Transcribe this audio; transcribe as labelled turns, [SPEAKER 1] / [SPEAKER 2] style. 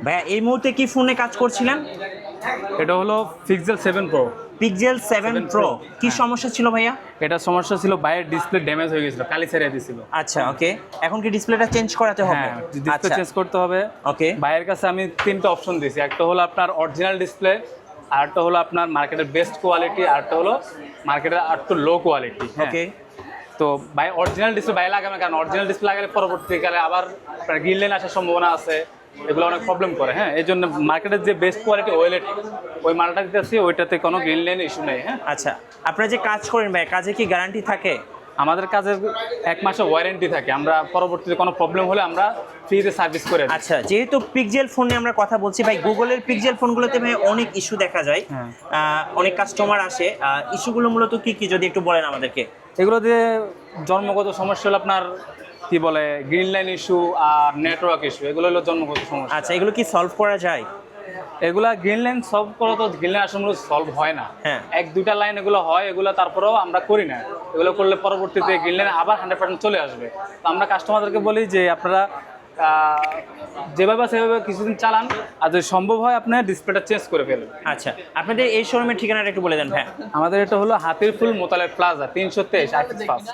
[SPEAKER 1] ভাইয়া এই মুহূর্তে কি ফোনে কাজ করছিলেন?
[SPEAKER 2] এটা হলো পিক্সেল 7 প্রো।
[SPEAKER 1] পিক্সেল 7 প্রো কি
[SPEAKER 2] হ্যাঁ।
[SPEAKER 1] সমস্যা ছিল ভাইয়া?
[SPEAKER 2] এটা সমস্যা ছিল, বাইরের ডিসপ্লে ড্যামেজ হয়ে গেছিল, কালি ছেড়ে দিছিল।
[SPEAKER 1] আচ্ছা ওকে, এখন কি ডিসপ্লেটা চেঞ্জ করাতে হবে?
[SPEAKER 2] হ্যাঁ, ডিসপ্লে
[SPEAKER 1] আচ্ছা
[SPEAKER 2] চেঞ্জ করতে হবে।
[SPEAKER 1] ওকে
[SPEAKER 2] বাইরের কাছে আমি 3টা অপশন দিয়েছি। একটা হলো আপনার অরিজিনাল ডিসপ্লে, আরেকটা হলো আপনার মার্কেটের বেস্ট কোয়ালিটি, আরেকটা হলো মার্কেটের আরেকটু লো কোয়ালিটি।
[SPEAKER 1] ওকে
[SPEAKER 2] তো ভাই অরিজিনাল ডিসপ্লে ভাই লাগাবে না, কারণ অরিজিনাল ডিসপ্লে লাগালে পরবর্তীকালে আবার আপনার গ্রিন লাইন আসার সম্ভাবনা আছে, এগুলো অনেক প্রবলেম করে। হ্যাঁ, এই জন্য মার্কেটের যে বেস্ট কোয়ালিটি ওয়েলেট ওই মালটা দিতেছি, ওইটাতে কোনো গ্রিন লাইন ইস্যু নেই। হ্যাঁ,
[SPEAKER 1] আচ্ছা, আপনারা যে কাজ করেন ভাই, কাজে কি গ্যারান্টি থাকে?
[SPEAKER 2] আমাদের কাজের 1 মাসের ওয়ারেন্টি থাকে। আমরা পরবর্তীতে কোনো প্রবলেম হলে আমরা ফ্রিতে সার্ভিস করে দিই।
[SPEAKER 1] আচ্ছা, যেহেতু পিক্সেল ফোনে আমরা কথা বলছি ভাই, গুগলের পিক্সেল ফোনগুলোতে ভাই অনেক ইস্যু দেখা যায়।
[SPEAKER 2] হ্যাঁ।
[SPEAKER 1] অনেক কাস্টমার আসে, ইস্যুগুলো মূলত কি কি যদি একটু বলেন আমাদেরকে।
[SPEAKER 2] এগুলো দিয়ে জন্মগত সমস্যা হলো আপনার কি বলে গ্রিন লাইন ইস্যু আর নেটওয়ার্ক ইস্যু, এগুলো হলো জন্মগত সমস্যা।
[SPEAKER 1] আচ্ছা, এগুলো কি সলভ করা যায়?
[SPEAKER 2] এগুলা গ্রিন লাইন সলভ করা তো গ্রিন লাইন আসলে সলভ হয় না।
[SPEAKER 1] হ্যাঁ।
[SPEAKER 2] 1-2টা লাইন এগুলো হয়, এগুলো তারপরেও আমরা করি না। এগুলো করলে পরবর্তীতে গ্রিন লাইন আবার 100% চলে আসবে। তো আমরা কাস্টমারদেরকে বলি যে আপনারা যেভাবে সেভাবে কিছুদিন চালান, আর যদি সম্ভব হয় আপনার ডিসপ্লেটা চেঞ্জ করে ফেলুন।
[SPEAKER 1] আচ্ছা, আপনাদের এই শোরুমের ঠিকানাটা একটু বলে দেন ভাই।
[SPEAKER 2] আমাদের এটা হলো Hatirpool Motaleb plaza 323 artist first.